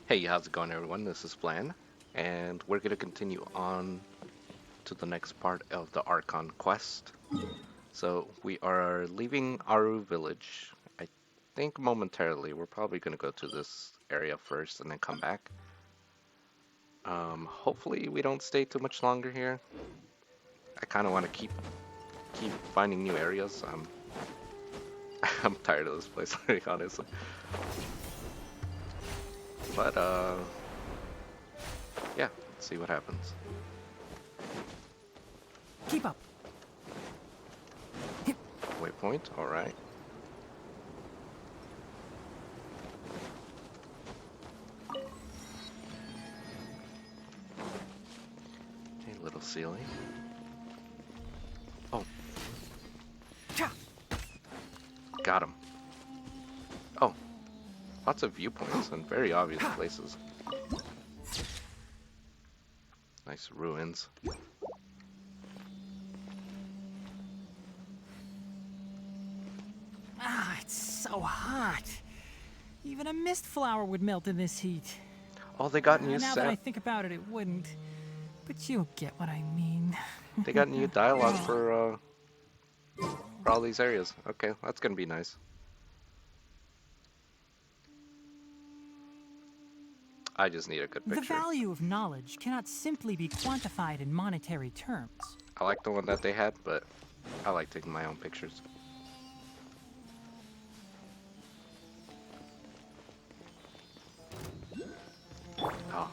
Hey, how's it going, everyone? This is Plan, and we're gonna continue on to the next part of the Archon quest. So we are leaving Aru village. I think momentarily. We're probably gonna go to this area first and then come back. Hopefully we don't stay too much longer here. I kind of want to keep finding new areas. I'm tired of this place, like, honestly. But yeah, let's see what happens. Keep up. Waypoint, all right. Okay, little ceiling. Oh, got him. Oh, lots of viewpoints and very obvious places. Nice ruins. Ah, it's so hot. Even a mist flower would melt in this heat. Oh, they got new Now that I set. think about it, it wouldn't. But you'll get what I mean. They got new dialogue for all these areas. Okay, that's gonna be nice. I just need a good The picture. value of knowledge cannot simply be quantified in monetary terms. I like the one that they had, but I like taking my own pictures. Oh,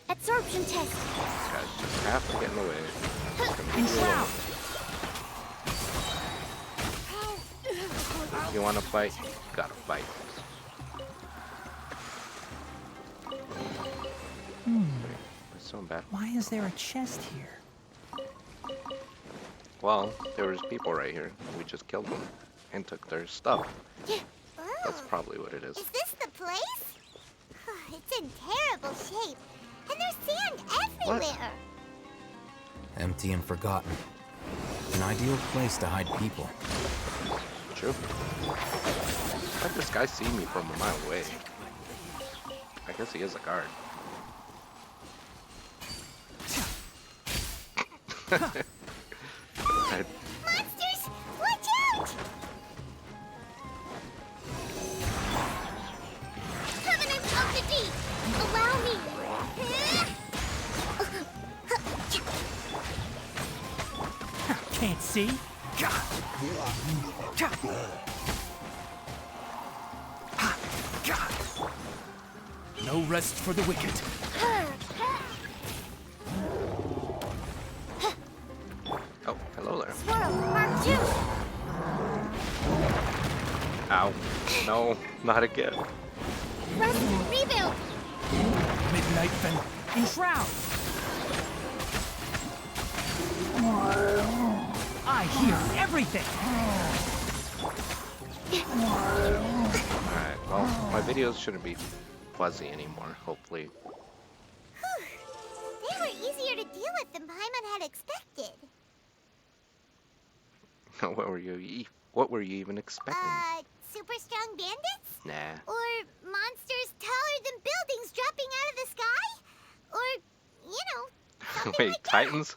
Absorption test. these guys just have to get in the way. It's gonna leave you Enshroud! alone. If you wanna fight, you gotta fight. Wait, it's so bad. Why is there a chest here? Well, there was people right here. We just killed them and took their stuff. That's probably what it is. Is this the place? It's in terrible shape. And there's sand everywhere. Empty and forgotten. An ideal place to hide people. True. How did this guy see me from a mile away? I guess he is a guard. Monsters! Watch out! Covenant of the Deep! Allow me! Can't see? No rest for the wicked. Oh, hello there. Swirl, Mark II! Ow. No, not again. Rest, rebuild! Midnight Fen. Enshroud! I hear everything! Alright, well, my videos shouldn't be fuzzy anymore, hopefully. They were easier to deal with than Paimon had expected. What were you even expecting? Super strong bandits? Nah. Or monsters taller than buildings dropping out of the sky? Or, you know, something Wait, like that. Titans?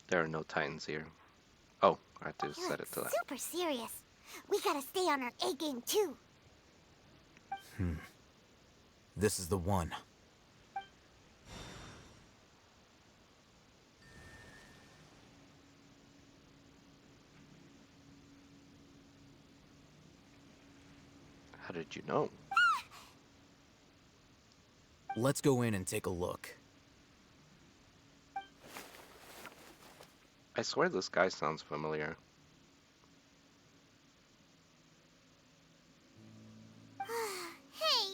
There are no Titans here. Oh, I have to You set look it to that. super serious. We gotta stay on our A game too. This is the one. How did you know? Let's go in and take a look. I swear this guy sounds familiar. Hey,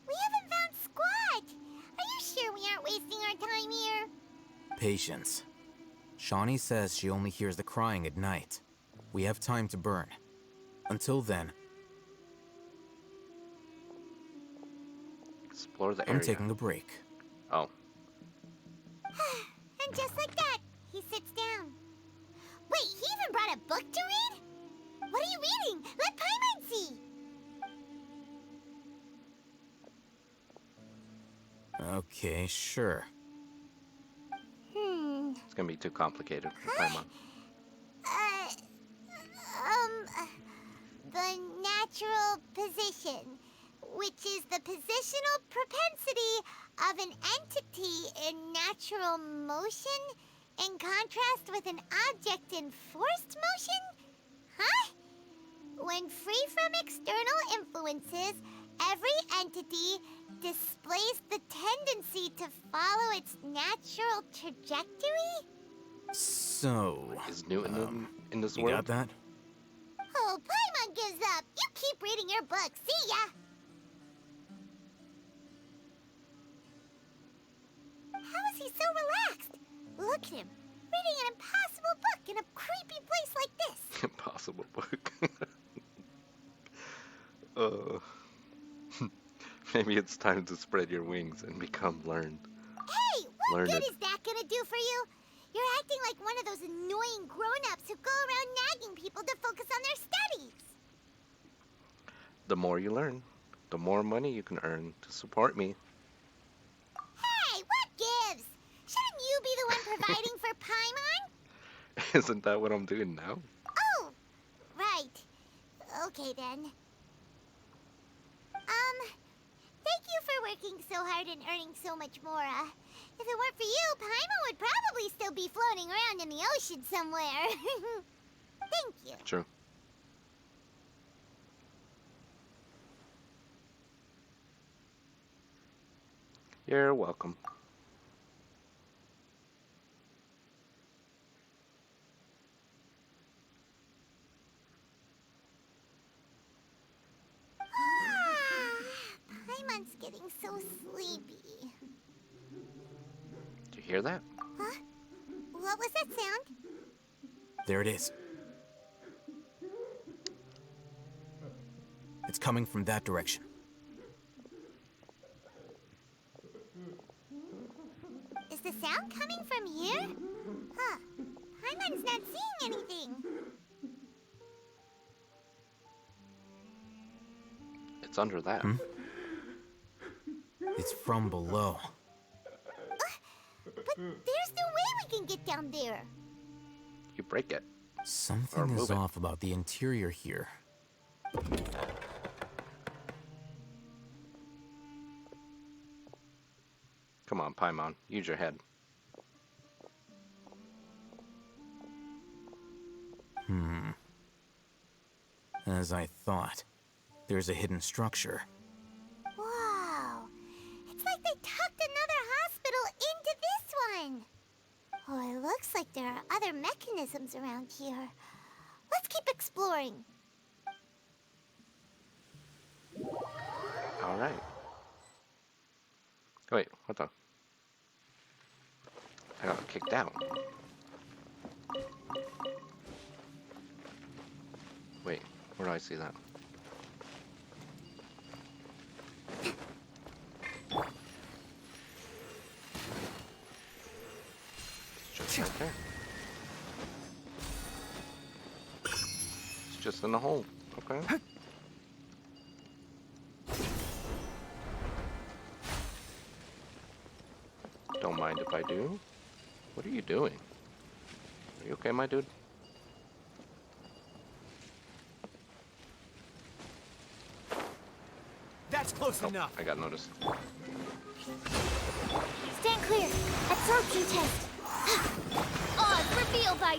we haven't found Squad. Are you sure we aren't wasting our time here? Patience. Shawnee says she only hears the crying at night. We have time to burn. Until then, Explore the I'm area. taking a break. Oh, And just like that, he sits down. Okay, sure. It's gonna be too complicated for Paimon. Uh, the natural position, which is the positional propensity of an entity in natural motion in contrast with an object in forced motion? Huh? When free from external influences, every entity displays the tendency to follow its natural trajectory? So, Is Newton in this you world? got that? Oh, Paimon gives up. You keep reading your book. See ya. How is he so relaxed? Look at him, reading an impossible book in a creepy place like this. Impossible book. uh, maybe it's time to spread your wings and become learned. Hey, what Learn good it. is that gonna do for you? You're acting like one of those annoying grown-ups who go around nagging people to focus on their studies. The more you learn, the more money you can earn to support me. Hey, what gives? Shouldn't you be the one providing for Paimon? Isn't that what I'm doing now? Oh, right. Okay then. Thank you for working so hard and earning so much more. If it weren't for you, Paimon would probably still be floating around in the ocean somewhere. Thank you. True. You're welcome. Paimon's getting so sleepy. Do you hear that? Huh? What was that sound? There it is. It's coming from that direction. Is the sound coming from here? Huh. Paimon's not seeing anything. It's under that. It's from below. But there's no way we can get down there. You break it. Something Or is move it. off about the interior here. Come on, Paimon. Use your head. As I thought. There's a hidden structure. Wow. It's like they tucked another hospital into this one. Oh, it looks like there are other mechanisms around here. Let's keep exploring. All right. Wait, what the? I got kicked out. Wait, where do I see that? It's just right there. It's just in the hole. Okay. Don't mind if I do. What are you doing? Are you okay, my dude? That's close enough. I got noticed. Stand clear. Absorption test. Odds reveal by...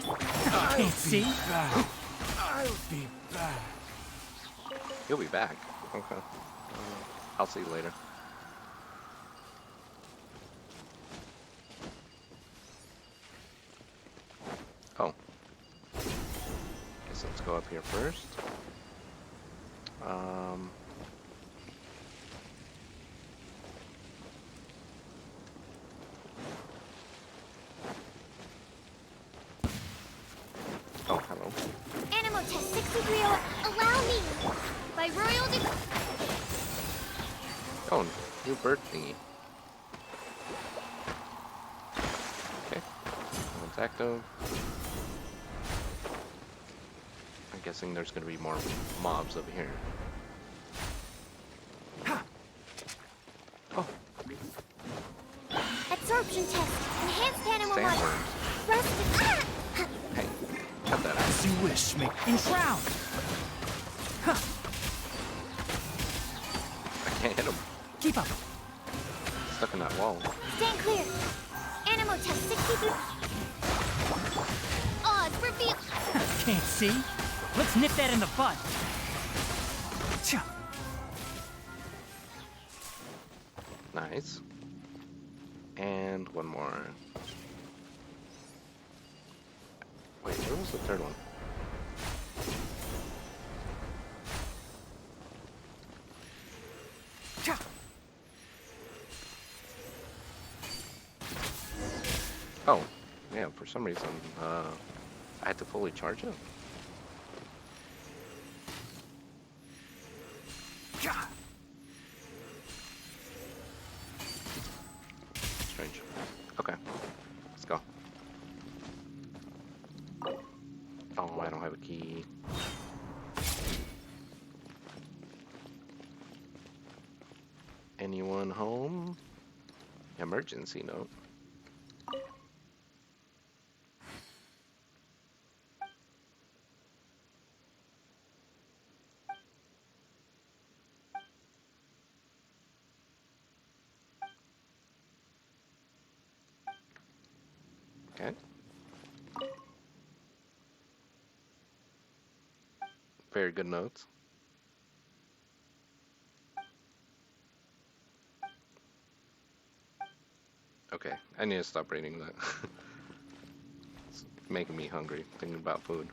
Can't see. I'll be back. You'll be back. Okay. I'll see you later. Oh. Guess let's go up here first. Oh, hello. Animal test 6301. Allow me. By royal Oh, new bird thingy. Okay. One's active. I'm guessing there's gonna be more mobs over here. Oh. rest. Hey, cut that out. As you wish, me. Enshroud! I can't hit him. Keep up. Stuck in that wall. Stand clear. Animal test 63. Odds reveal. Can't see? Let's nip that in the bud. Cha. Nice. And one more. Wait, where was the third one? Cha. Oh, yeah, for some reason, I had to fully charge it. Cha. Strange. Okay, let's go. Oh, I don't have a key. Anyone home? Emergency note. Okay. Very good notes. Okay, I need to stop reading that. It's making me hungry, thinking about food.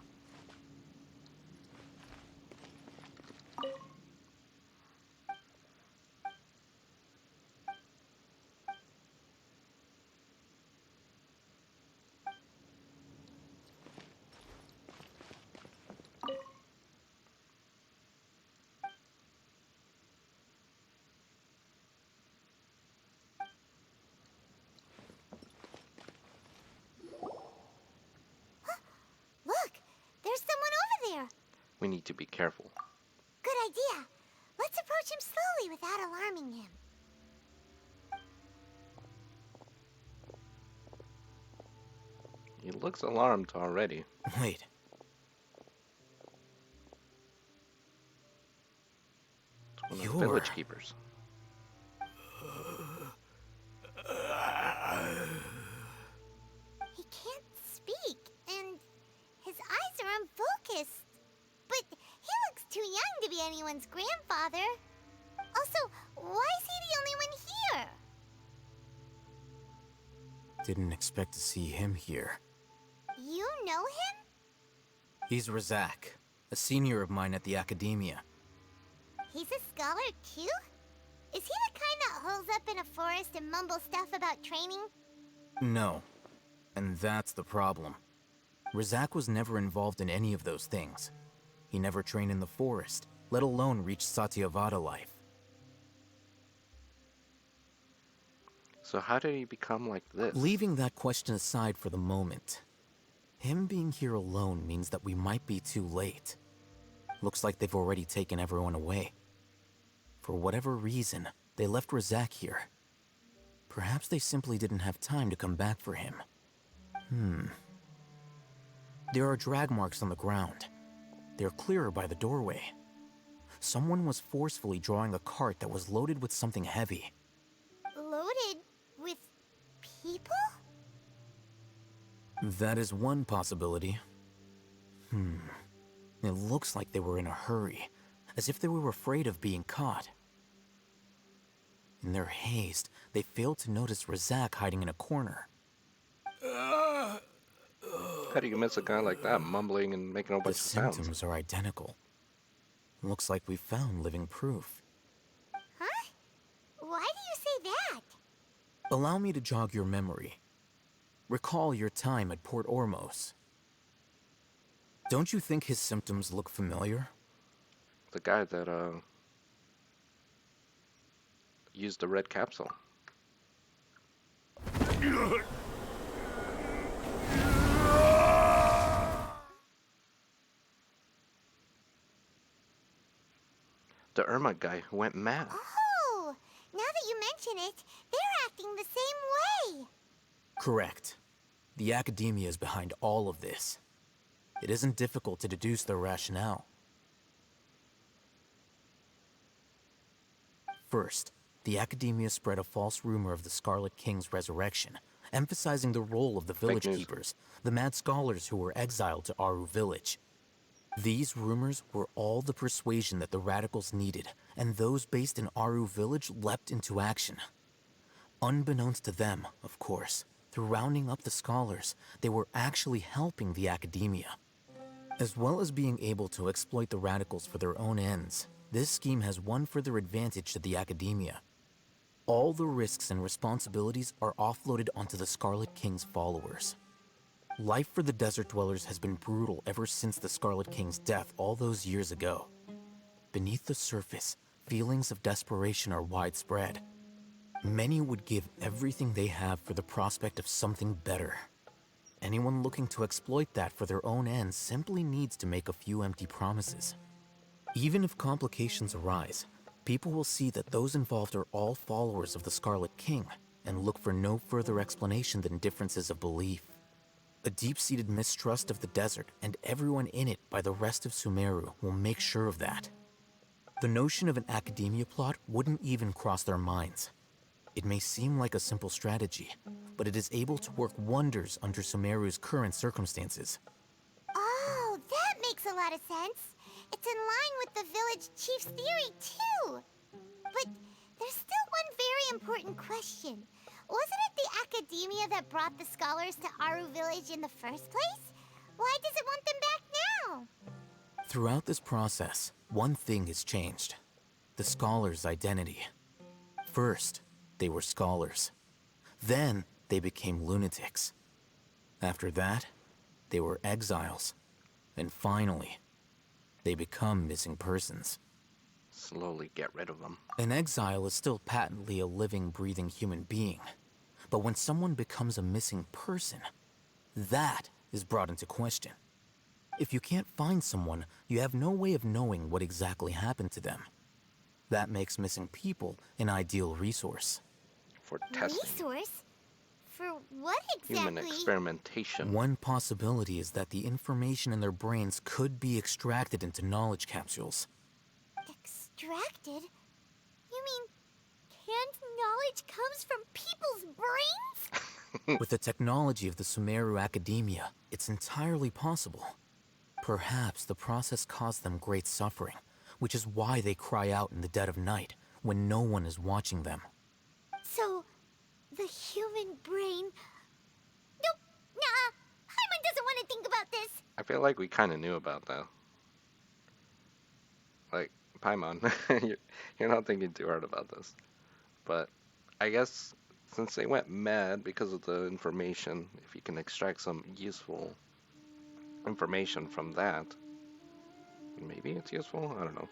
Look, there's someone over there. We need to be careful. Good idea. Let's approach him slowly without alarming him. He looks alarmed already. Wait, It's one of the You're- village keepers. He can't speak, and his eyes are unfocused. But he looks too young to be anyone's grandfather. Also, why is he the only one here? didn't expect to see him here. You know him? He's Razak, a senior of mine at the academia. He's a scholar too? Is he the kind that holes up in a forest and mumbles stuff about training? No. And that's the problem. Razak was never involved in any of those things. He never trained in the forest, let alone reach Satyavada life. So how did he become like this? Leaving that question aside for the moment, him being here alone means that we might be too late. Looks like they've already taken everyone away. For whatever reason, they left Razak here. Perhaps they simply didn't have time to come back for him. There are drag marks on the ground. They're clearer by the doorway. Someone was forcefully drawing a cart that was loaded with something heavy. Loaded with people? That is one possibility. It looks like they were in a hurry, as if they were afraid of being caught. In their haste, they failed to notice Razak hiding in a corner. How do you miss a guy like that, mumbling and making a whole The bunch of sounds? symptoms are identical. Looks like we found living proof. Huh? Why do you say that? Allow me to jog your memory. Recall your time at Port Ormos. Don't you think his symptoms look familiar? The guy that used the red capsule. The Irma guy who went mad. Oh, now that you mention it, they're acting the same way. Correct. The academia is behind all of this. It isn't difficult to deduce their rationale. First, the academia spread a false rumor of the Scarlet King's resurrection, emphasizing the role of the Fake village news. keepers, the mad scholars who were exiled to Aru village. These rumors were all the persuasion that the radicals needed, and those based in Aru village leapt into action. Unbeknownst to them, of course, through rounding up the scholars, they were actually helping the academia. As well as being able to exploit the radicals for their own ends, this scheme has one further advantage to the academia. All the risks and responsibilities are offloaded onto the Scarlet King's followers. Life for the desert dwellers has been brutal ever since the Scarlet King's death all those years ago. Beneath the surface, feelings of desperation are widespread. Many would give everything they have for the prospect of something better. Anyone looking to exploit that for their own ends simply needs to make a few empty promises. Even if complications arise, people will see that those involved are all followers of the Scarlet King and look for no further explanation than differences of belief. A deep-seated mistrust of the desert and everyone in it by the rest of Sumeru will make sure of that. The notion of an academia plot wouldn't even cross their minds. It may seem like a simple strategy, but it is able to work wonders under Sumeru's current circumstances. Oh, that makes a lot of sense. It's in line with the village chief's theory, too. But there's still one very important question. Wasn't it the academia that brought the scholars to Aru village in the first place? Why does it want them back now? Throughout this process, one thing has changed: the scholars' identity. First, they were scholars. Then, they became lunatics. After that, they were exiles. And finally, they become missing persons. Slowly get rid of them. An exile is still patently a living, breathing human being. But when someone becomes a missing person, that is brought into question. If you can't find someone, you have no way of knowing what exactly happened to them. That makes missing people an ideal resource. For testing. Resource? For what Human exactly? experimentation. One possibility is that the information in their brains could be extracted into knowledge capsules. Extracted? You mean canned knowledge comes from people's brains? With the technology of the Sumeru Academia, it's entirely possible. Perhaps the process caused them great suffering, which is why they cry out in the dead of night, when no one is watching them. So, the human brain... Nope, nah, Paimon doesn't want to think about this. I feel like we kind of knew about that. Like, Paimon, you're not thinking too hard about this. But I guess since they went mad because of the information, if you can extract some useful information from that, maybe it's useful? I don't know.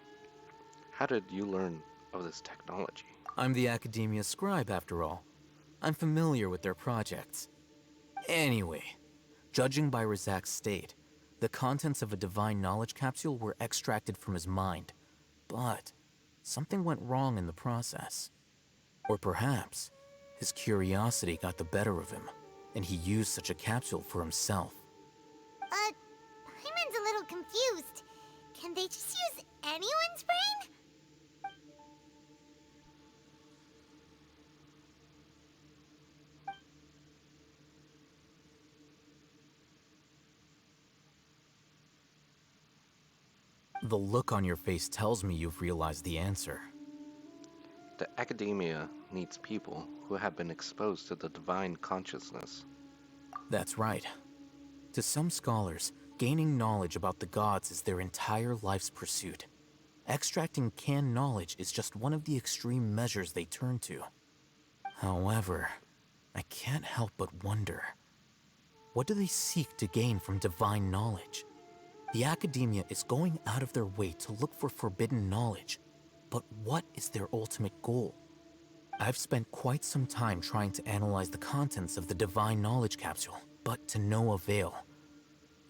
How did you learn of this technology? I'm the Academia scribe, after all. I'm familiar with their projects. Anyway, judging by Razak's state, the contents of a divine knowledge capsule were extracted from his mind. But something went wrong in the process. Or perhaps his curiosity got the better of him, and he used such a capsule for himself. Paimon's a little confused. Can they just use anyone's brain? The look on your face tells me you've realized the answer. The academia needs people who have been exposed to the divine consciousness. That's right. To some scholars, gaining knowledge about the gods is their entire life's pursuit. Extracting canned knowledge is just one of the extreme measures they turn to. However, I can't help but wonder, what do they seek to gain from divine knowledge? The academia is going out of their way to look for forbidden knowledge, but what is their ultimate goal? I've spent quite some time trying to analyze the contents of the divine knowledge capsule, but to no avail.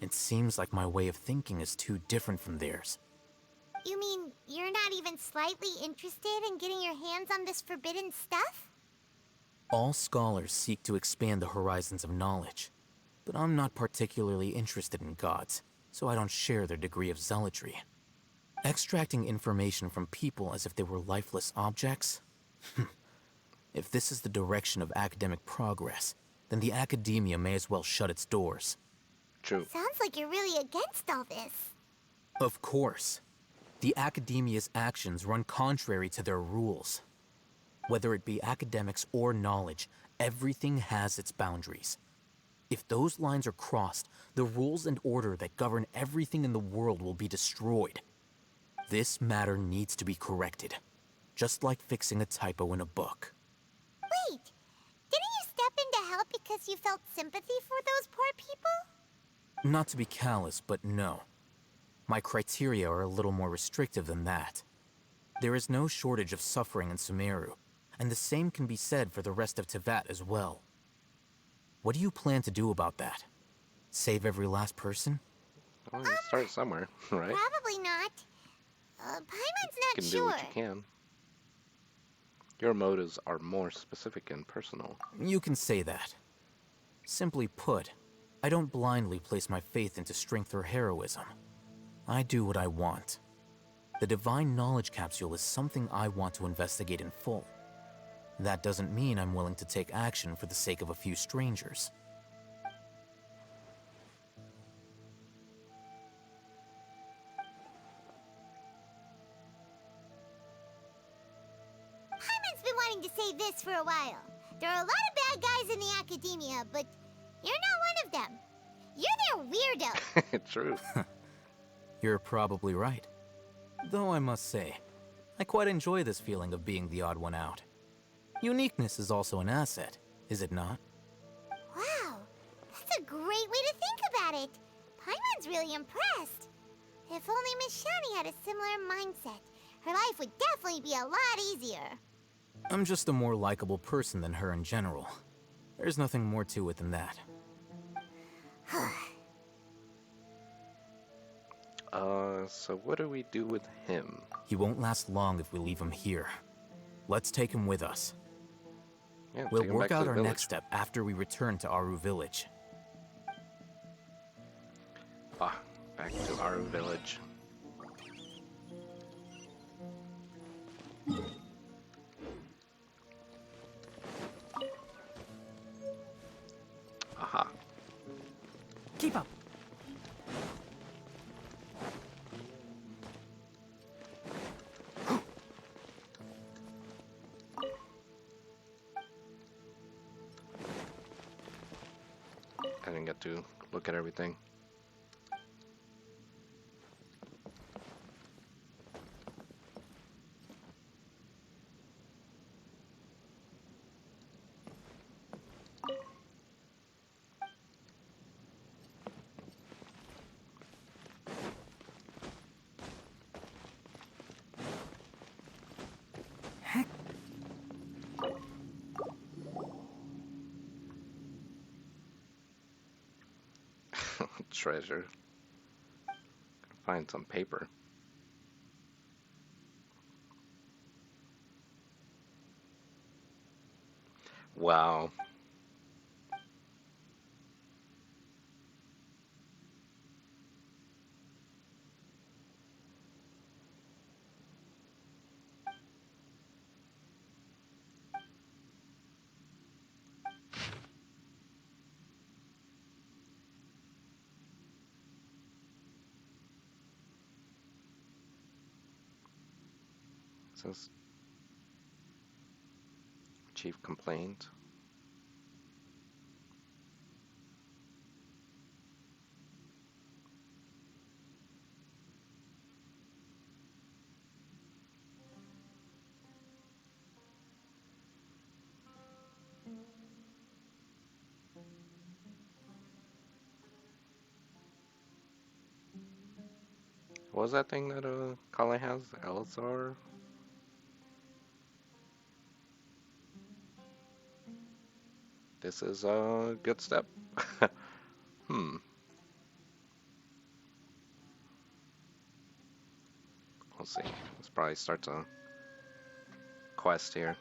It seems like my way of thinking is too different from theirs. You mean you're not even slightly interested in getting your hands on this forbidden stuff? All scholars seek to expand the horizons of knowledge. but I'm not particularly interested in gods, so I don't share their degree of zealotry. Extracting information from people as if they were lifeless objects? If this is the direction of academic progress, then the academia may as well shut its doors. True. Sounds like you're really against all this. Of course. The academia's actions run contrary to their rules. Whether it be academics or knowledge, everything has its boundaries. If those lines are crossed, the rules and order that govern everything in the world will be destroyed. This matter needs to be corrected, just like fixing a typo in a book. Wait, didn't you step in to help because you felt sympathy for those poor people? Not to be callous, but no. My criteria are a little more restrictive than that. There is no shortage of suffering in Sumeru, and the same can be said for the rest of Teyvat as well. What do you plan to do about that? Save every last person? Well, you start somewhere, right? Probably not. Paimon's You not can do sure. what you can. Your motives are more specific and personal. You can say that. Simply put, I don't blindly place my faith into strength or heroism. I do what I want. The Divine Knowledge Capsule is something I want to investigate in full. That doesn't mean I'm willing to take action for the sake of a few strangers. Paimon's been wanting to say this for a while. There are a lot of bad guys in the academia, but you're not one of them. You're their weirdo. True. You're probably right. Though I must say, I quite enjoy this feeling of being the odd one out. Uniqueness is also an asset, is it not? Wow, that's a great way to think about it. Paimon's really impressed. If only Miss Shani had a similar mindset, her life would definitely be a lot easier. I'm just a more likable person than her in general. There's nothing more to it than that. So what do we do with him? He won't last long if we leave him here. Let's take him with us. Yeah, We'll take him work back to out the our village. next step after we return to Aru Village. Ah, back to our village. Aha. Keep up. I didn't get to look at everything. Treasure. Gotta find some paper. Wow. Says chief complaint. What was that thing that Kale has? Elzar? This is a good step. Hmm. Let's see. Let's probably start a quest here.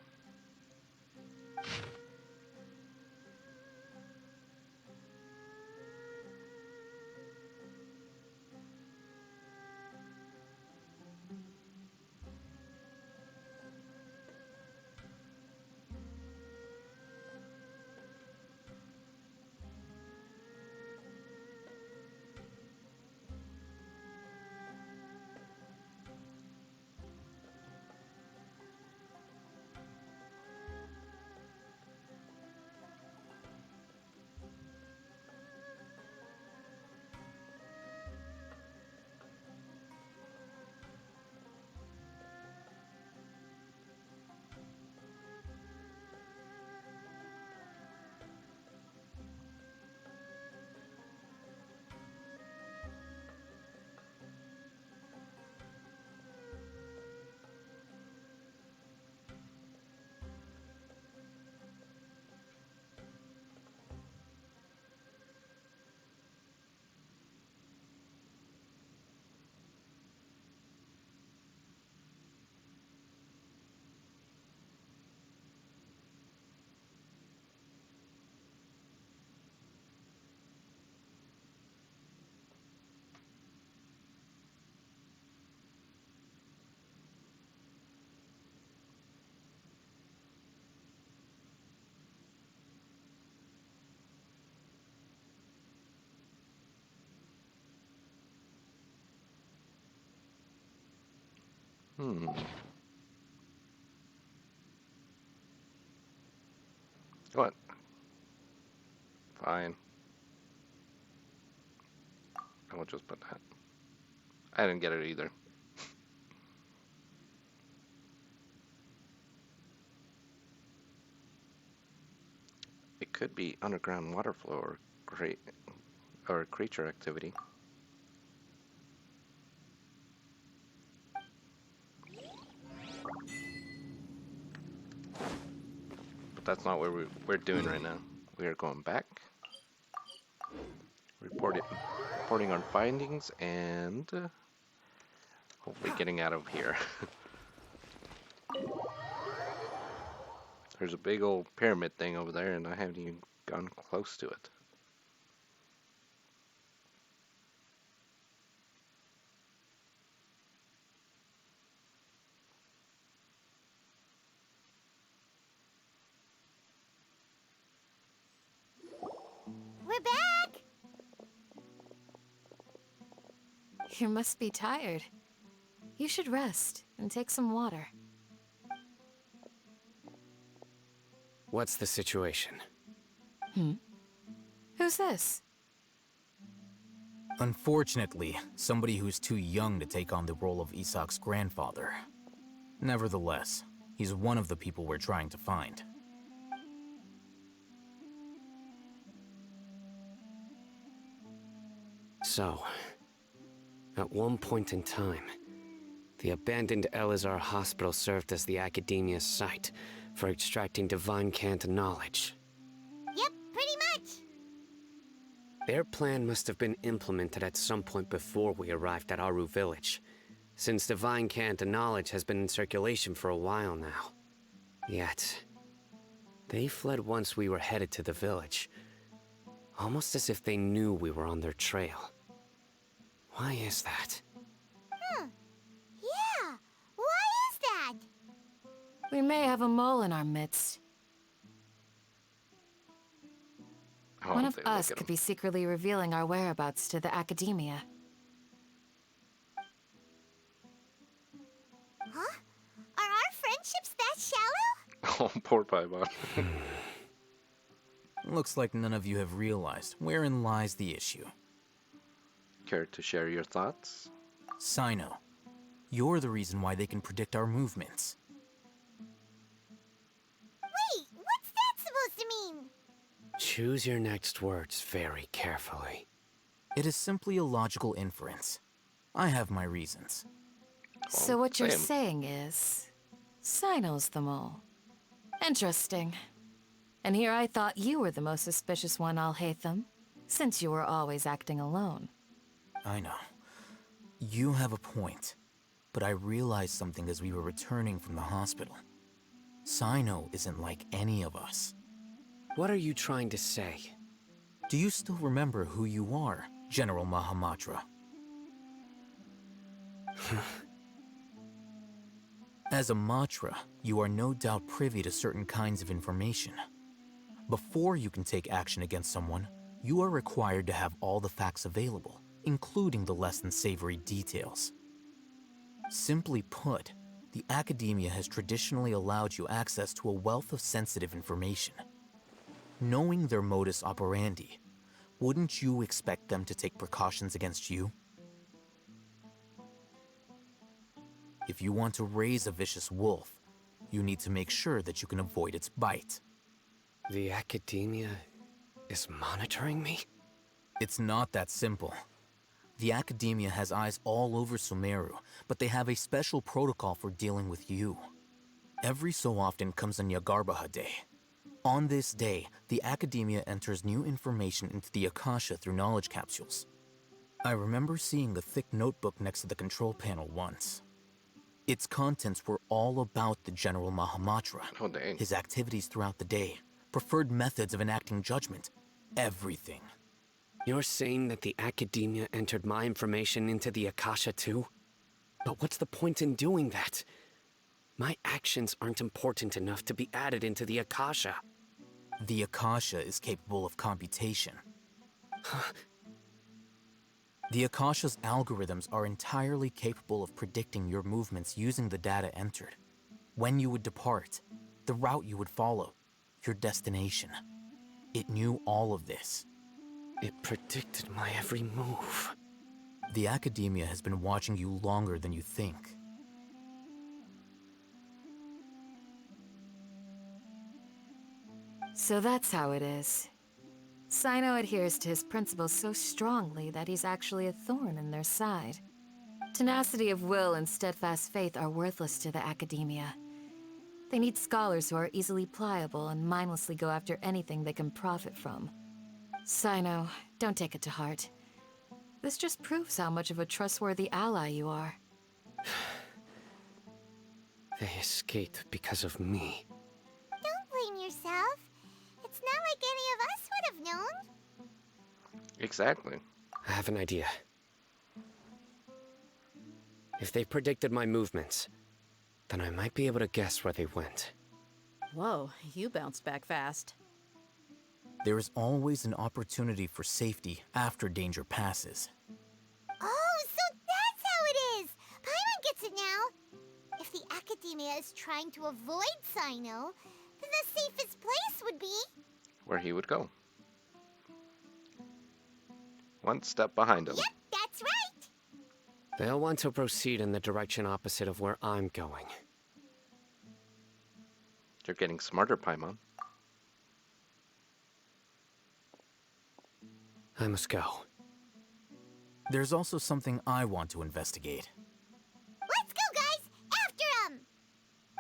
Hmm. What? Fine. I will just put that. I didn't get it either. It could be underground water flow or creature activity. But that's not what we're doing right now. We are going back, reporting our findings, and hopefully getting out of here. There's a big old pyramid thing over there, and I haven't even gone close to it. We're back! You must be tired. You should rest and take some water. What's the situation? Who's this? Unfortunately, somebody who's too young to take on the role of Isak's grandfather. Nevertheless, he's one of the people we're trying to find. So, at one point in time, the abandoned Elazar Hospital served as the Academia's site for extracting divine cant knowledge. Yep, pretty much. Their plan must have been implemented at some point before we arrived at Aru Village, since divine cant knowledge has been in circulation for a while now. Yet, they fled once we were headed to the village, almost as if they knew we were on their trail. Why is that? Yeah, why is that? We may have a mole in our midst. Oh, One of they look us at could him. be secretly revealing our whereabouts to the Academia. Huh? Are our friendships that shallow? Oh, poor Paimon. Looks like none of you have realized wherein lies the issue. Care to share your thoughts? Sino, you're the reason why they can predict our movements. Wait, what's that supposed to mean? Choose your next words very carefully. It is simply a logical inference. I have my reasons. So what you're same. saying is... Sino's the mole. Interesting. And here I thought you were the most suspicious one, Alhaitham, since you were always acting alone. I know. You have a point. But I realized something as we were returning from the hospital. Sino isn't like any of us. What are you trying to say? Do you still remember who you are, General Mahamatra? As a Matra, you are no doubt privy to certain kinds of information. Before you can take action against someone, you are required to have all the facts available, including the less than savory details. Simply put, the Academia has traditionally allowed you access to a wealth of sensitive information. Knowing their modus operandi, wouldn't you expect them to take precautions against you? If you want to raise a vicious wolf, you need to make sure that you can avoid its bite. The Academia is monitoring me? It's not that simple. The Academia has eyes all over Sumeru, but they have a special protocol for dealing with you. Every so often comes a Nyagarbaha Day. On this day, the Academia enters new information into the Akasha through knowledge capsules. I remember seeing a thick notebook next to the control panel once. Its contents were all about the General Mahamatra, Oh, dang. his activities throughout the day, preferred methods of enacting judgment, everything. You're saying that the Academia entered my information into the Akasha too? But what's the point in doing that? My actions aren't important enough to be added into the Akasha. The Akasha is capable of computation. The Akasha's algorithms are entirely capable of predicting your movements using the data entered. When you would depart, the route you would follow, your destination. It knew all of this. It predicted my every move. The Academia has been watching you longer than you think. So that's how it is. Sino adheres to his principles so strongly that he's actually a thorn in their side. Tenacity of will and steadfast faith are worthless to the Academia. They need scholars who are easily pliable and mindlessly go after anything they can profit from. Sino, don't take it to heart. This just proves how much of a trustworthy ally you are. They escaped because of me. Don't blame yourself. It's not like any of us would have known. Exactly. I have an idea. If they predicted my movements, then I might be able to guess where they went. Whoa, you bounced back fast. There is always an opportunity for safety after danger passes. Oh, so that's how it is! Paimon gets it now! If the Academia is trying to avoid Sino, then the safest place would be... Where he would go. One step behind him. Yep, that's right! They'll want to proceed in the direction opposite of where I'm going. You're getting smarter, Paimon. I must go. There's also something I want to investigate. Let's go, guys! After him!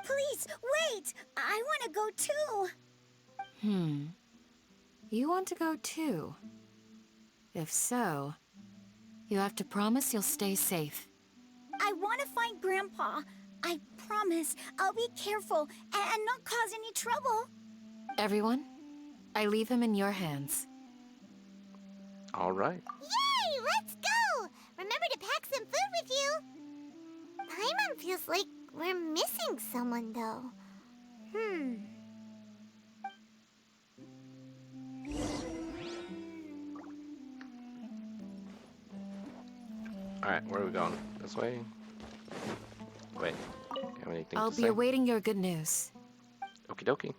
Please, wait! I want to go too! You want to go too? If so, you have to promise you'll stay safe. I want to find Grandpa. I promise I'll be careful and not cause any trouble. Everyone, I leave him in your hands. All right. Yay! Let's go! Remember to pack some food with you! Paimon feels like we're missing someone, though. All right, where are we going? This way? Wait, have anything I'll to be say? awaiting your good news. Okie dokie.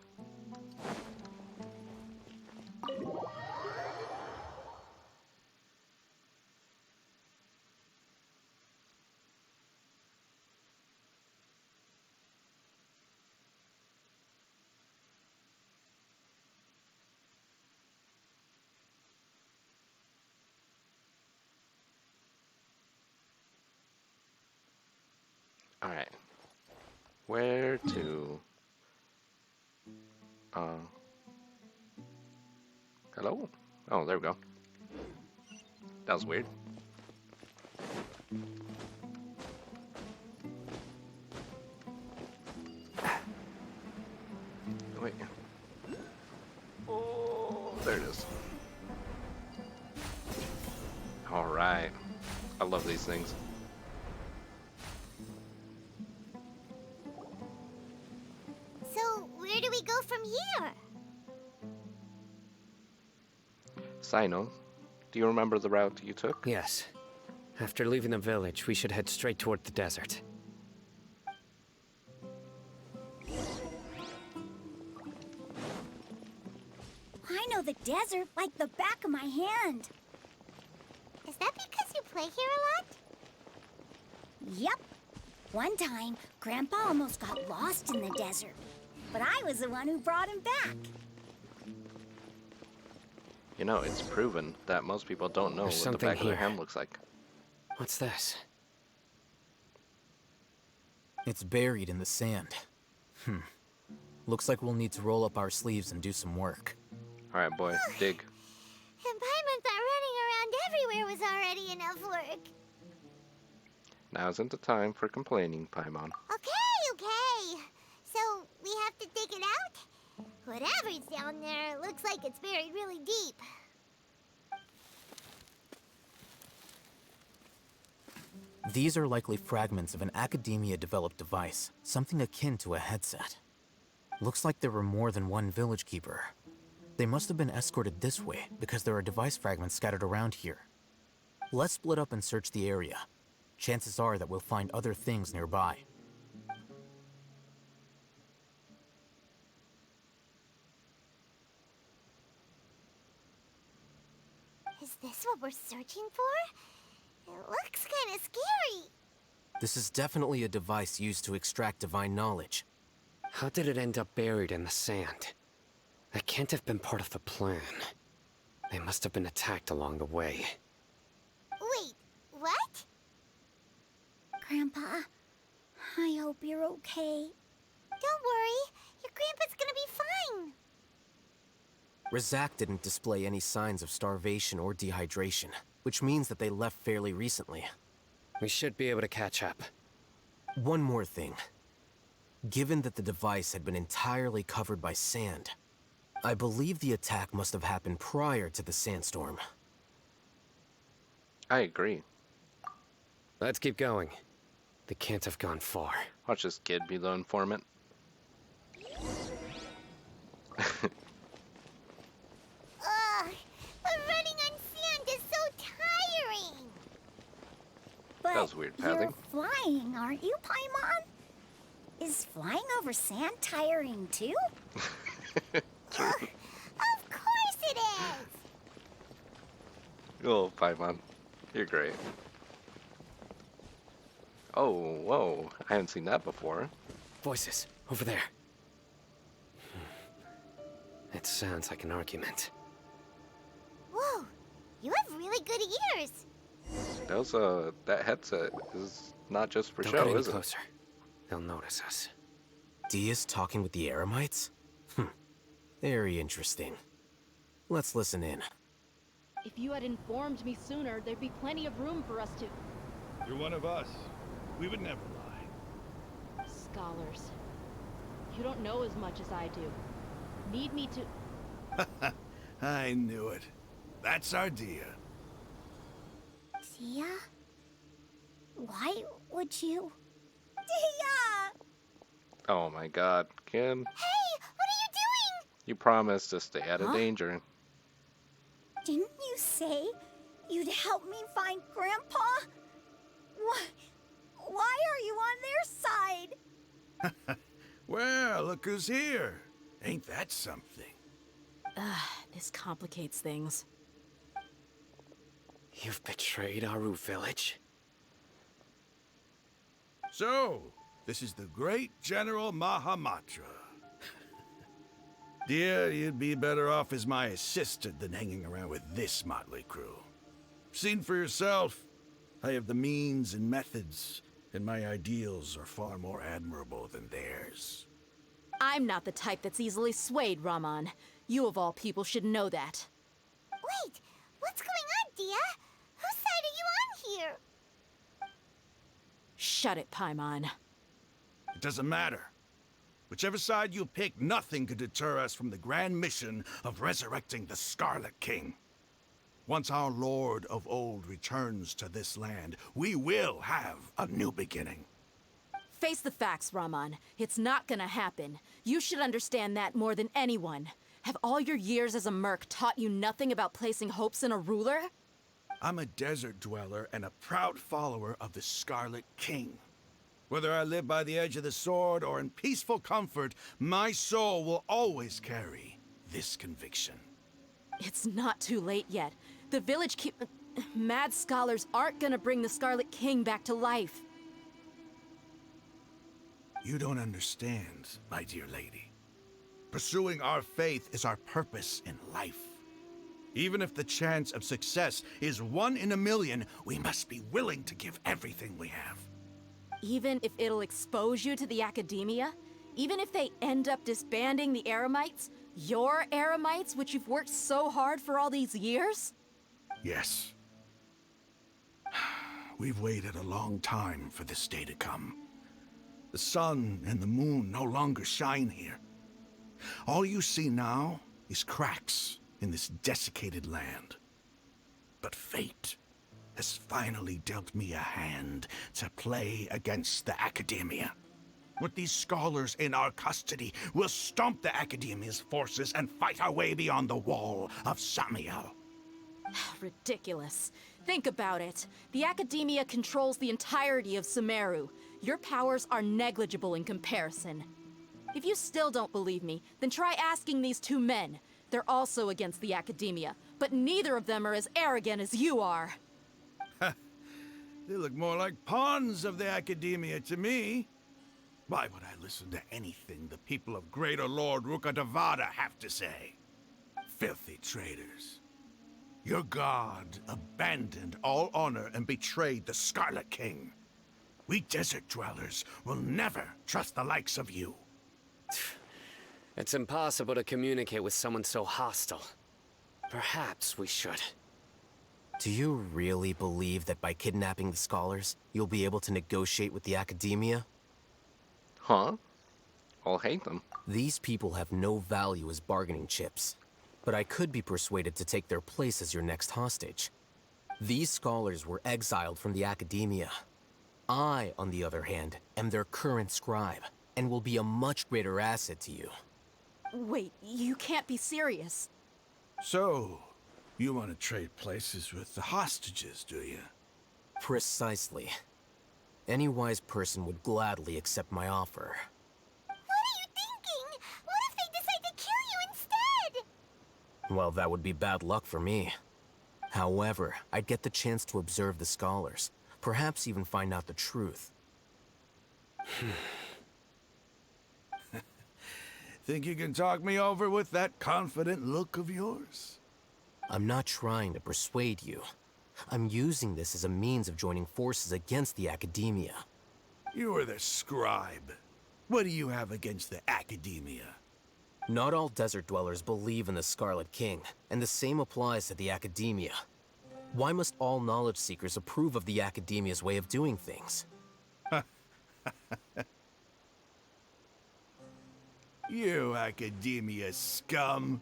All right. Where to? Hello? Oh, there we go. That was weird. Wait. Oh, there it is. All right. I love these things. So, where do we go from here? Sino, do you remember the route you took? Yes. After leaving the village, we should head straight toward the desert. I know the desert like the back of my hand. Is that because you play here a lot? Yep. One time, Grandpa almost got lost in the desert. But I was the one who brought him back. You know, it's proven that most people don't know There's what the something back of their here. hand looks like. What's this? It's buried in the sand. Looks like we'll need to roll up our sleeves and do some work. All right, boy, dig. And Paimon thought running around everywhere was already enough work. Now isn't the time for complaining, Paimon. Okay. So, we have to dig it out? Whatever's down there looks like it's buried really deep. These are likely fragments of an Academia-developed device, something akin to a headset. Looks like there were more than one village keeper. They must have been escorted this way because there are device fragments scattered around here. Let's split up and search the area. Chances are that we'll find other things nearby. Is this what we're searching for? It looks kind of scary. This is definitely a device used to extract divine knowledge. How did it end up buried in the sand? That can't have been part of the plan. They must have been attacked along the way. Wait, what? Grandpa, I hope you're okay. Don't worry, your grandpa's gonna be fine. Razak didn't display any signs of starvation or dehydration, which means that they left fairly recently. We should be able to catch up. One more thing. Given that the device had been entirely covered by sand, I believe the attack must have happened prior to the sandstorm. I agree. Let's keep going. They can't have gone far. Watch this kid be the informant. Ugh, but running on sand is so tiring. But That was weird you're pathing. flying, aren't you, Paimon? Is flying over sand tiring too? Ugh, of course it is. Oh, Paimon. You're great. Oh, whoa. I haven't seen that before. Voices, over there. It sounds like an argument. Whoa, you have really good ears. That headset is not just for Don't show, get any is it? closer. They'll notice us. Dia's talking with the Eremites? Very interesting. Let's listen in. If you had informed me sooner, there'd be plenty of room for us to... You're one of us. We would never lie. Scholars. You don't know as much as I do. Need me to... I knew it. That's our Dia. Dia? Why would you? Dia! Oh my god, Kim. Hey, what are you doing? You promised to stay out of danger. Didn't you say you'd help me find Grandpa? Why are you on their side? Well, look who's here. Ain't that something? This complicates things. You've betrayed Aru Village? So, this is the great General Mahamatra. Dear, you'd be better off as my assistant than hanging around with this motley crew. Seen for yourself. I have the means and methods, and my ideals are far more admirable than theirs. I'm not the type that's easily swayed, Raman. You of all people should know that. Wait, what's going on, Dia? Whose side are you on here? Shut it, Paimon. It doesn't matter. Whichever side you pick, nothing could deter us from the grand mission of resurrecting the Scarlet King. Once our Lord of Old returns to this land, we will have a new beginning. Face the facts, Raman. It's not gonna happen. You should understand that more than anyone. Have all your years as a merc taught you nothing about placing hopes in a ruler? I'm a desert dweller and a proud follower of the Scarlet King. Whether I live by the edge of the sword or in peaceful comfort, my soul will always carry this conviction. It's not too late yet. The village mad scholars aren't gonna bring the Scarlet King back to life. You don't understand, my dear lady. Pursuing our faith is our purpose in life. Even if the chance of success is 1 in a million, we must be willing to give everything we have. Even if it'll expose you to the academia? Even if they end up disbanding the Eremites? Your Eremites, which you've worked so hard for all these years? Yes. We've waited a long time for this day to come. The sun and the moon no longer shine here. All you see now is cracks in this desiccated land. But fate has finally dealt me a hand to play against the Academia. With these scholars in our custody, we'll stomp the Academia's forces and fight our way beyond the wall of Samiel. Ridiculous. Think about it. The Academia controls the entirety of Sumeru. Your powers are negligible in comparison. If you still don't believe me, then try asking these two men. They're also against the Academia, but neither of them are as arrogant as you are. They look more like pawns of the Academia to me. Why would I listen to anything the people of Greater Lord Rukkhadevata have to say? Filthy traitors. Your god abandoned all honor and betrayed the Scarlet King. We desert dwellers will never trust the likes of you. It's impossible to communicate with someone so hostile. Perhaps we should. Do you really believe that by kidnapping the scholars, you'll be able to negotiate with the Academia? Huh? I'll hate them. These people have no value as bargaining chips, but I could be persuaded to take their place as your next hostage. These scholars were exiled from the Academia. I, on the other hand, am their current scribe, and will be a much greater asset to you. Wait, you can't be serious. So, you want to trade places with the hostages, do you? Precisely. Any wise person would gladly accept my offer. What are you thinking? What if they decide to kill you instead? Well, that would be bad luck for me. However, I'd get the chance to observe the scholars, perhaps even find out the truth. Think you can talk me over with that confident look of yours? I'm not trying to persuade you. I'm using this as a means of joining forces against the Academia. You are the scribe. What do you have against the Academia? Not all desert dwellers believe in the Scarlet King, and the same applies to the Academia. Why must all knowledge seekers approve of the Academia's way of doing things? You Academia scum.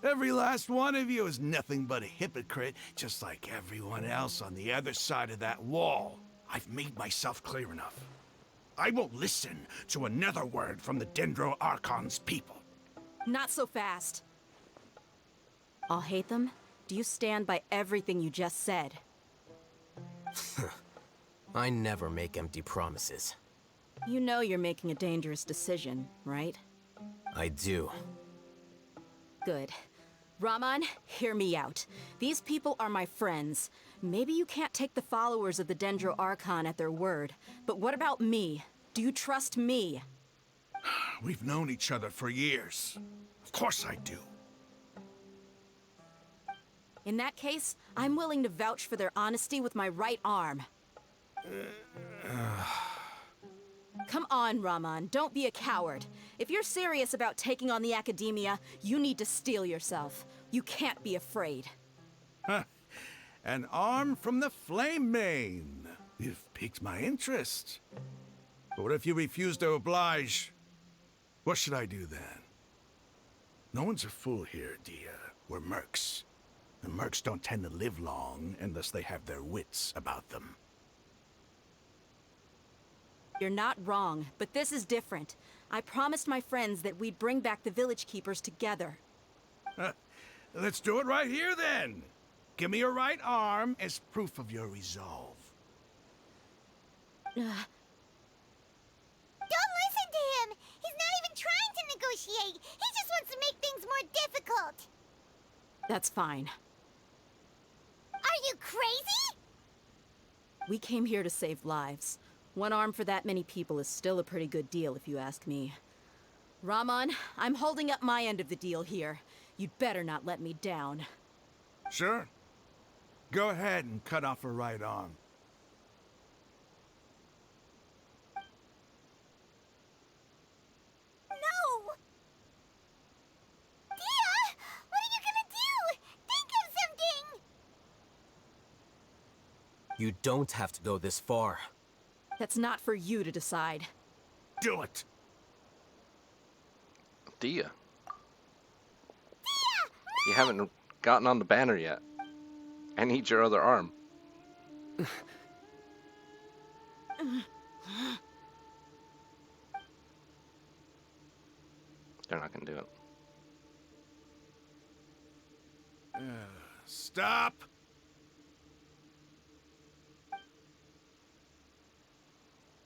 Every last one of you is nothing but a hypocrite, just like everyone else on the other side of that wall. I've made myself clear enough. I won't listen to another word from the Sumeru Archon's people. Not so fast. I'll hate them. Do you stand by everything you just said? I never make empty promises. You know you're making a dangerous decision, right? I do. Good. Raman, hear me out. These people are my friends. Maybe you can't take the followers of the Sumeru Archon at their word, but what about me? Do you trust me? We've known each other for years. Of course I do. In that case, I'm willing to vouch for their honesty with my right arm. Come on, Raman, don't be a coward. If you're serious about taking on the Academia, you need to steel yourself. You can't be afraid. An arm from the Flame Mane. You've piqued my interest. But what if you refuse to oblige? What should I do then? No one's a fool here, Dia. We're mercs. And mercs don't tend to live long unless they have their wits about them. You're not wrong, but this is different. I promised my friends that we'd bring back the village keepers together. Let's do it right here then. Give me your right arm as proof of your resolve. Don't listen to him! He's not even trying to negotiate! He just wants to make things more difficult! That's fine. Are you crazy? We came here to save lives. One arm for that many people is still a pretty good deal, if you ask me. Raman, I'm holding up my end of the deal here. You'd better not let me down. Sure. Go ahead and cut off her right arm. No! Dia! What are you gonna do? Think of something! You don't have to go this far. That's not for you to decide. Do it! Dia. You haven't gotten on the banner yet. I need your other arm. They're not gonna do it. Stop!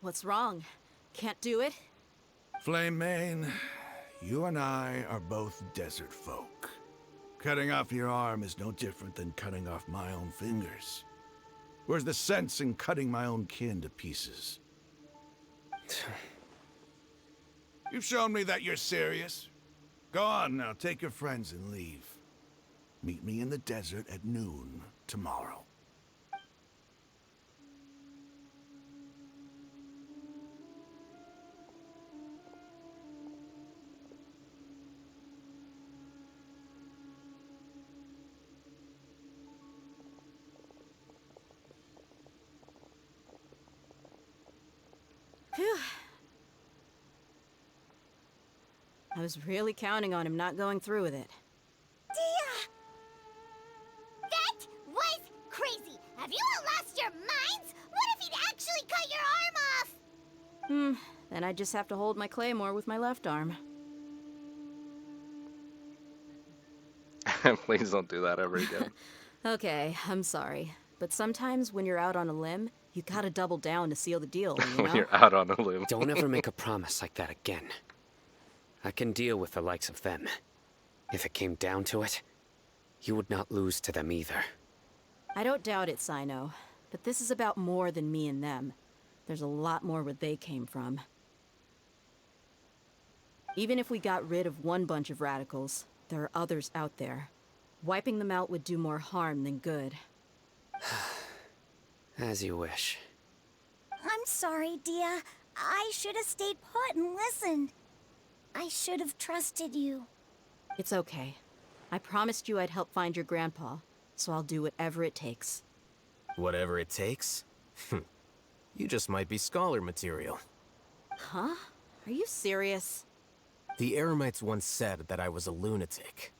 What's wrong? Can't do it? Flame Mane, you and I are both desert folk. Cutting off your arm is no different than cutting off my own fingers. Where's the sense in cutting my own kin to pieces? You've shown me that you're serious. Go on now, take your friends and leave. Meet me in the desert at noon tomorrow. Phew. I was really counting on him not going through with it. Dia! That was crazy! Have you all lost your minds? What if he'd actually cut your arm off? Then I just have to hold my claymore with my left arm. Please don't do that ever again. Okay, I'm sorry. But sometimes when you're out on a limb, you gotta double down to seal the deal, you know? When you're out on a limb. Don't ever make a promise like that again. I can deal with the likes of them. If it came down to it, you would not lose to them either. I don't doubt it, Sino. But this is about more than me and them. There's a lot more where they came from. Even if we got rid of one bunch of radicals, there are others out there. Wiping them out would do more harm than good. As you wish. I'm sorry, Dia. I should have stayed put and listened. I should have trusted you. It's okay. I promised you I'd help find your grandpa, so I'll do whatever it takes. Whatever it takes? You just might be scholar material. Huh? Are you serious? The Eremites once said that I was a lunatic.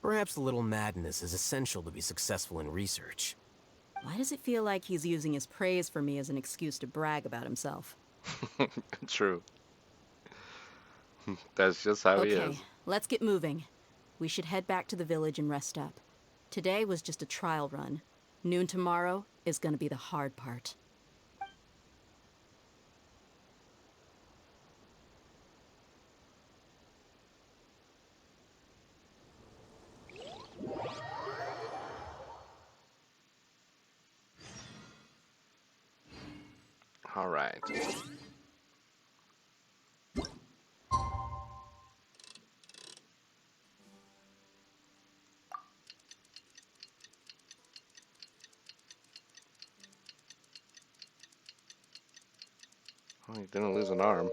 Perhaps a little madness is essential to be successful in research. Why does it feel like he's using his praise for me as an excuse to brag about himself? True. That's just how he is. Okay, let's get moving. We should head back to the village and rest up. Today was just a trial run. Noon tomorrow is gonna be the hard part. All right. Oh, you didn't lose an arm.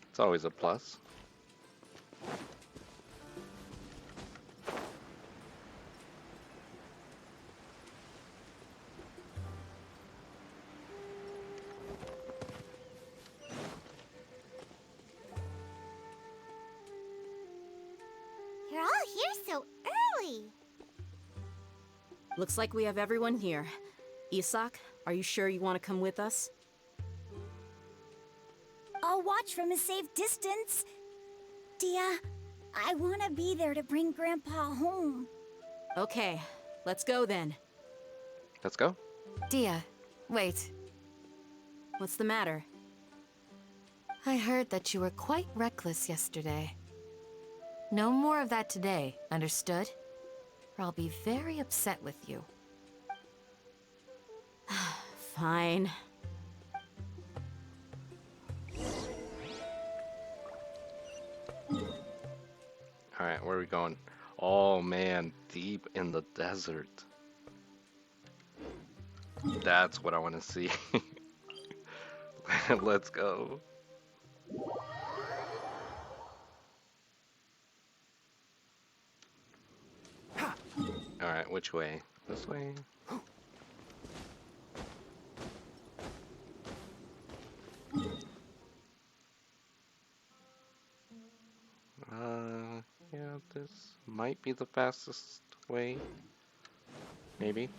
It's always a plus. You're all here so early. Looks like we have everyone here. Isak, are you sure you want to come with us? I'll watch from a safe distance. Dia, I want to be there to bring Grandpa home. Okay, let's go then. Let's go. Dia, wait. What's the matter? I heard that you were quite reckless yesterday. No more of that today, understood? Or I'll be very upset with you. Fine. Alright, where are we going? Oh man, deep in the desert. That's what I want to see. Let's go. Alright, which way? This way? Yeah, this might be the fastest way. Maybe.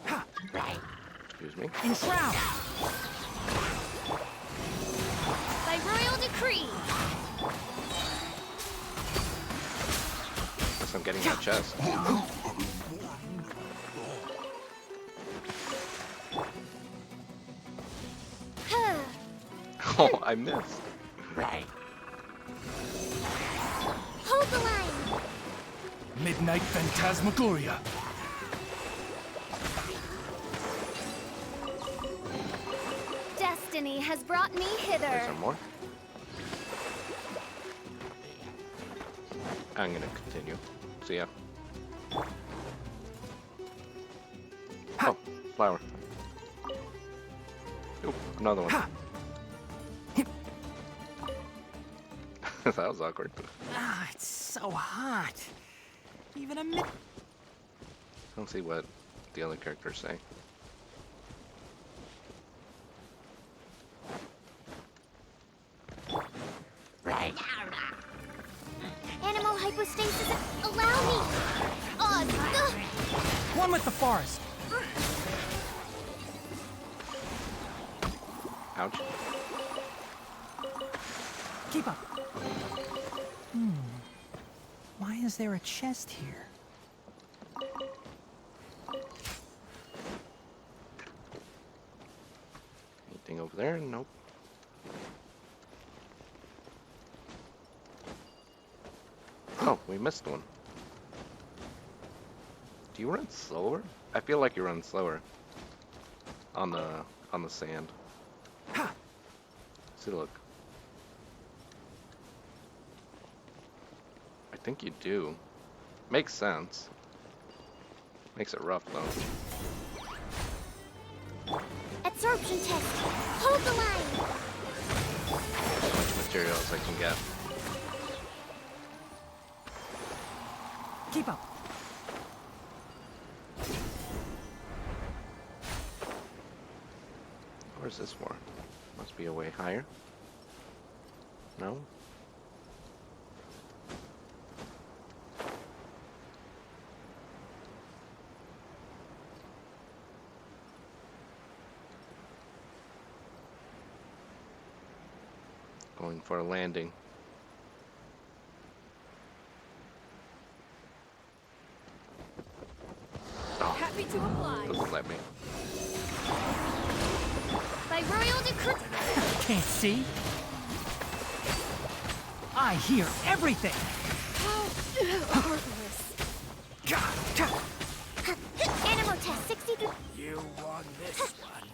Excuse me. Enshroud! By royal decree. Guess I'm getting my chest. Oh, I missed. Right. Hold the line. Midnight Phantasmagoria. Destiny has brought me There's hither. some more. I'm gonna continue. See ya. Oh, flower. Oop, another one. That was awkward. Ah, it's so hot. Even a mid. I don't see what the other characters say. Right. Animal hypostasis. Allow me. Ugh. One with the forest. Ouch. Keep up. Why is there a chest here? Anything over there? Nope. Oh, we missed one. Do you run slower? I feel like you run slower on the sand. See, look. I think you do. Makes sense. Makes it rough though. Absorption test. Hold the line. How much materials I can get. Keep up. Where's this for? Must be a way higher. No? Going for a landing. Oh, Happy to oblige. doesn't let me. By royal decree. Can't see. I hear everything. Animal test 63. You won this one.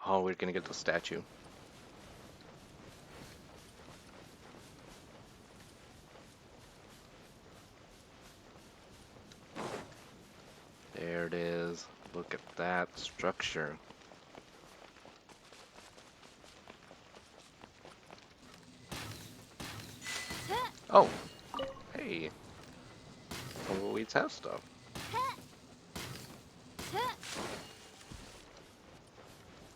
Oh, we're gonna get the statue. There it is. Look at that structure. Oh, hey. Tumbleweeds have stuff.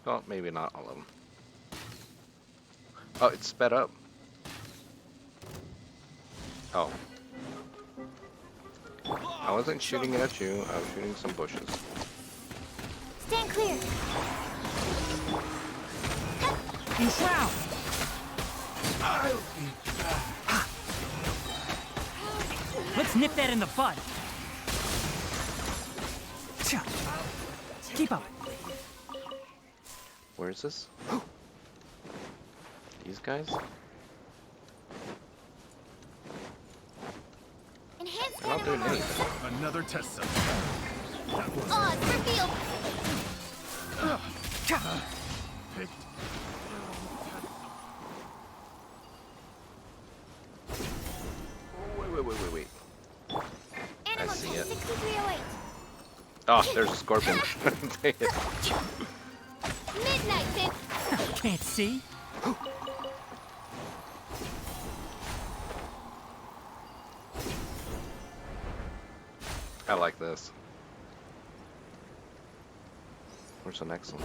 Well, maybe not all of them. Oh, it's sped up. Oh. I wasn't shooting at you, I was shooting some bushes. Stand clear. Enshroud. Let's nip that in the bud. Keep up. Where is this? These guys? Enhanced They're not animal doing model. anything. Another test subject. Odds revealed. Picked. Wait. Animal see test it. 6308. Oh, there's a scorpion. Dang it. Midnight Pin. Can't see. I like this. Where's the next one?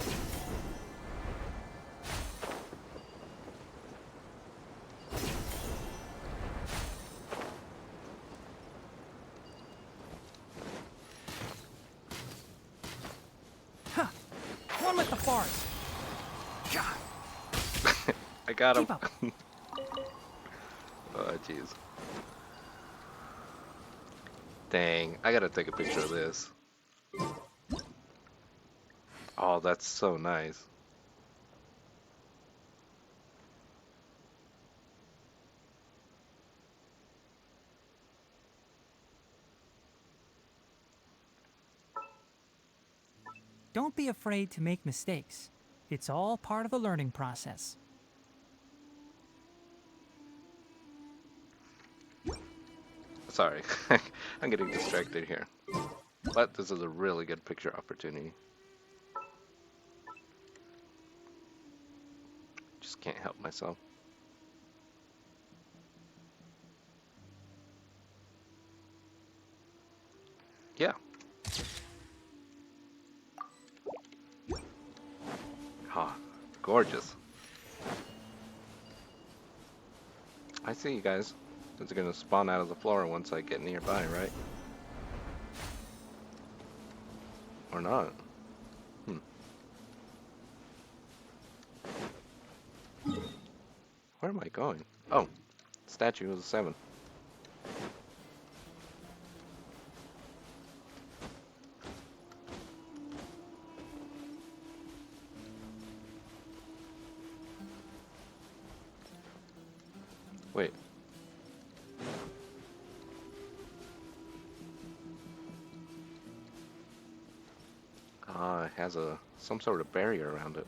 One with the forest. I got him. Keep up. Oh, jeez. Dang, I gotta take a picture of this. Oh, that's so nice. Don't be afraid to make mistakes. It's all part of the learning process. Sorry, I'm getting distracted here. But this is a really good picture opportunity. Just can't help myself. Yeah. Ah, gorgeous. I see you guys. It's gonna spawn out of the floor once I get nearby, right? Or not? Hmm. Where am I going? Oh, statue is a 7. Wait. Ah, it has some sort of barrier around it.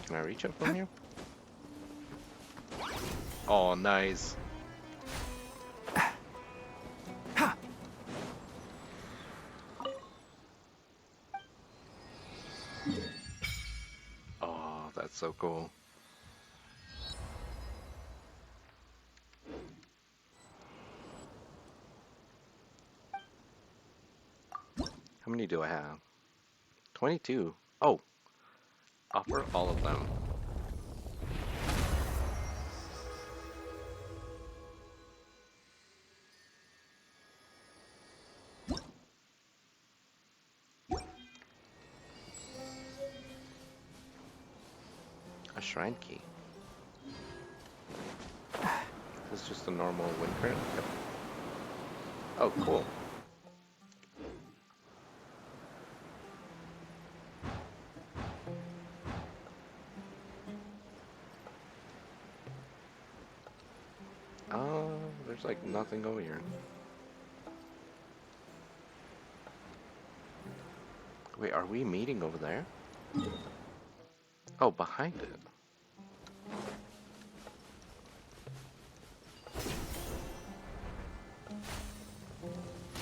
Can I reach it from here? Oh, nice. Oh, that's so cool. How many do I have? 22. Oh, offer all of them. A shrine key. This is just a normal wind current? Yep. Oh, cool. There's like nothing over here. Wait, are we meeting over there? Oh, behind it.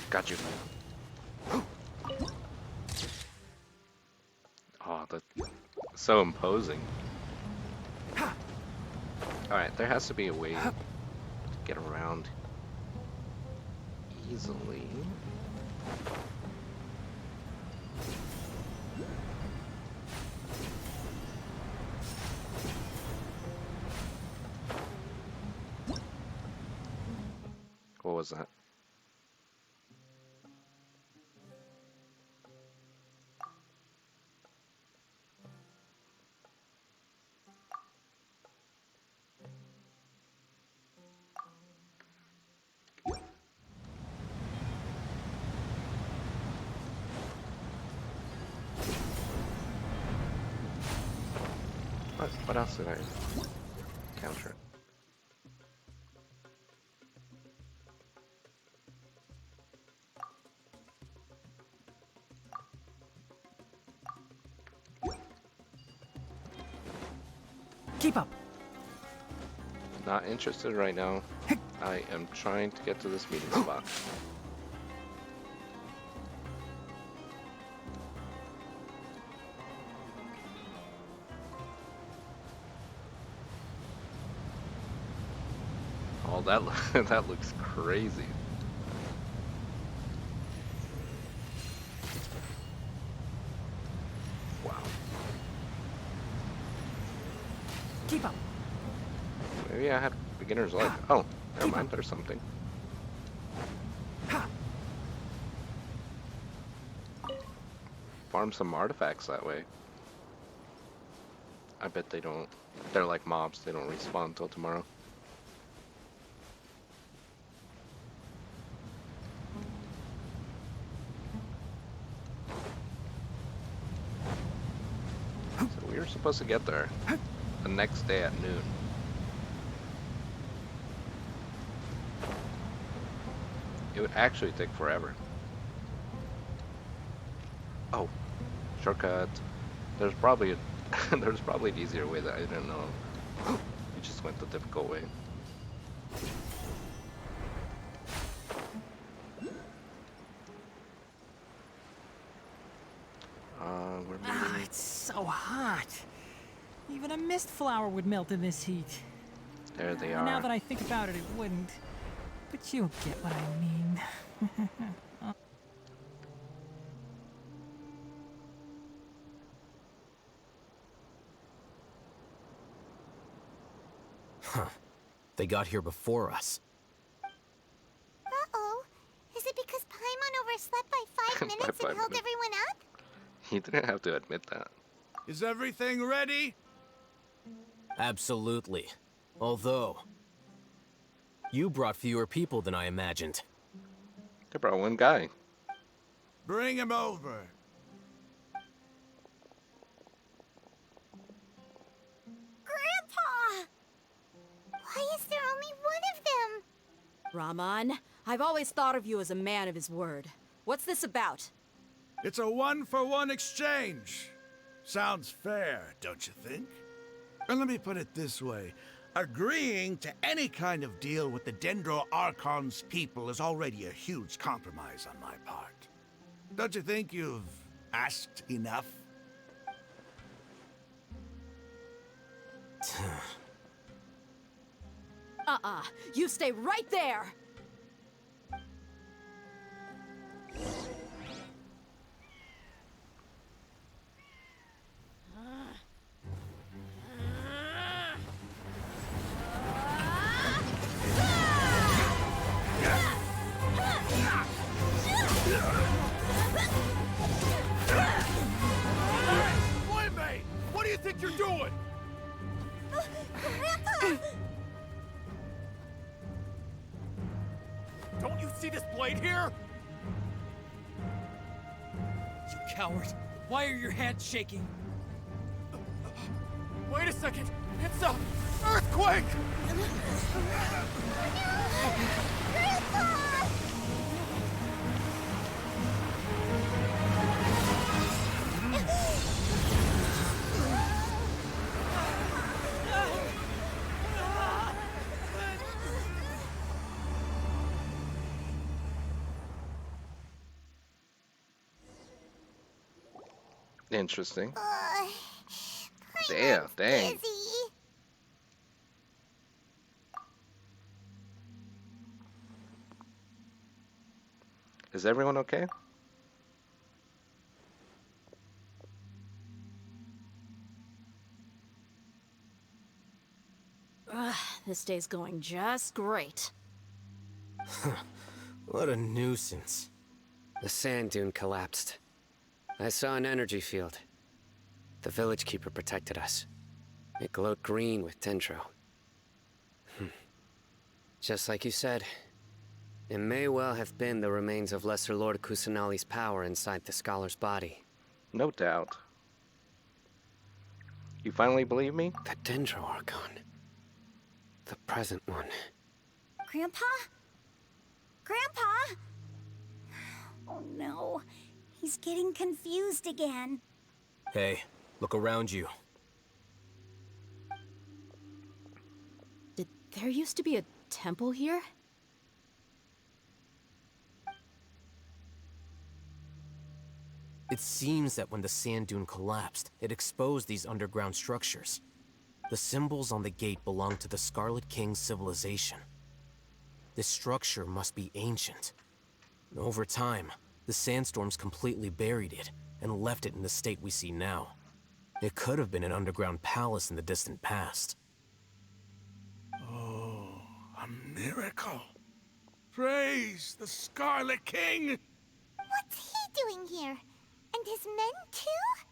Got you. Oh, that's so imposing. Alright, there has to be a way to get around easily. What was that? What else did I encounter? Keep up. Not interested right now. I am trying to get to this meeting spot. Oh, that that looks crazy. Wow. Keep up. Maybe I had beginner's luck. Oh, never mind. There's something. farm some artifacts that way. I bet they don't. They're like mobs. They don't respawn until tomorrow. So we were supposed to get there the next day at noon. It would actually take forever. Oh, shortcut. There's probably there's probably an easier way that I didn't know. We just went the difficult way. We're moving. It's so hot. Even a mist flower would melt in this heat. There they Now are. that I think about it, it wouldn't. But you'll get what I mean. Huh. They got here before us. Uh-oh. Is it because Paimon overslept by 5 minutes By 5 and held minutes. everyone up? He didn't have to admit that. Is everything ready? Absolutely. Although, you brought fewer people than I imagined. They brought one guy. Bring him over. Grandpa! Why is there only one of them? Raman, I've always thought of you as a man of his word. What's this about? It's a one-for-one exchange. Sounds fair, don't you think? And let me put it this way. Agreeing to any kind of deal with the Dendro Archon's people is already a huge compromise on my part. Don't you think you've asked enough? You stay right there! Playmate! What do you think you're doing? Don't you see this blade here? You coward. Why are your hands shaking? Wait a second! It's a earthquake! Interesting. Paimon's dang. busy. Is everyone okay? This day's going just great. What a nuisance. The sand dune collapsed. I saw an energy field. The village keeper protected us. It glowed green with dendro. Just like you said, it may well have been the remains of Lesser Lord Kusanali's power inside the scholar's body. No doubt. You finally believe me? The Dendro Archon. The present one. Grandpa? Grandpa? Oh no. He's getting confused again. Hey, look around you. Did there used to be a temple here? It seems that when the sand dune collapsed, it exposed these underground structures. The symbols on the gate belong to the Scarlet King's civilization. This structure must be ancient. Over time, the sandstorms completely buried it and left it in the state we see now. It could have been an underground palace in the distant past. Oh, a miracle. Praise the Scarlet King! What's he doing here? And his men too?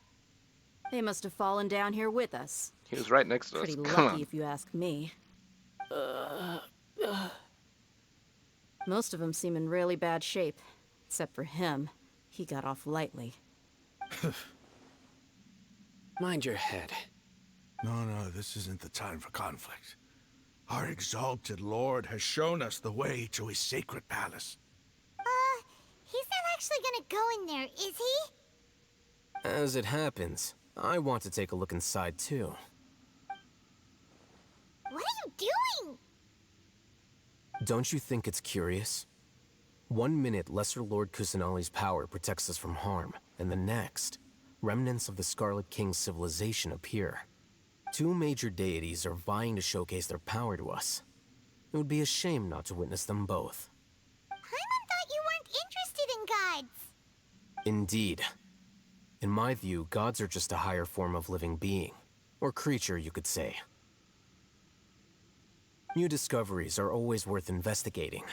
They must have fallen down here with us. He was right next to us. Pretty Come lucky on. if you ask me. Most of them seem in really bad shape. Except for him. He got off lightly. Mind your head. No, this isn't the time for conflict. Our exalted lord has shown us the way to his sacred palace. He's not actually gonna go in there, is he? As it happens, I want to take a look inside too. What are you doing? Don't you think it's curious? 1 minute, Lesser Lord Kusanali's power protects us from harm, and the next, remnants of the Scarlet King's civilization appear. 2 major deities are vying to showcase their power to us. It would be a shame not to witness them both. Paimon thought you weren't interested in gods. Indeed. In my view, gods are just a higher form of living being, or creature, you could say. New discoveries are always worth investigating.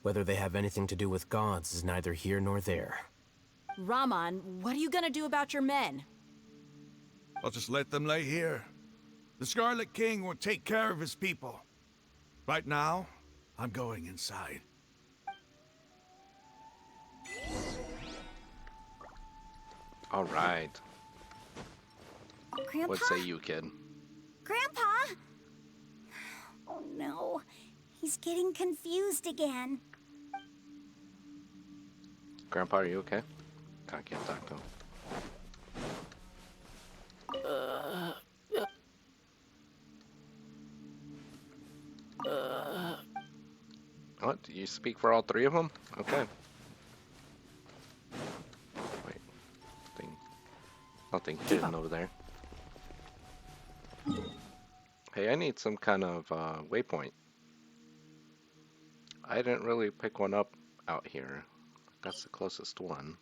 Whether they have anything to do with gods is neither here nor there. Raman, what are you gonna do about your men? I'll just let them lay here. The Scarlet King will take care of his people. Right now, I'm going inside. All right. Grandpa? What say you, kid? Grandpa? Oh no. He's getting confused again. Grandpa, are you okay? I can't talk to him. What? Do you speak for all 3 of them? Okay. Wait. Nothing hidden over there. Hey, I need some kind of waypoint. I didn't really pick one up out here. That's the closest one.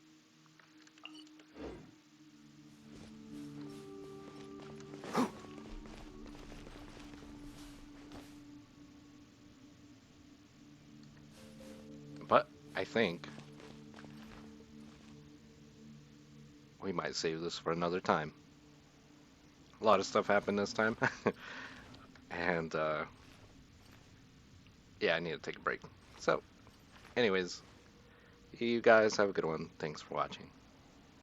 But I think we might save this for another time. A lot of stuff happened this time. And yeah, I need to take a break. So anyways, you guys have a good one. Thanks for watching.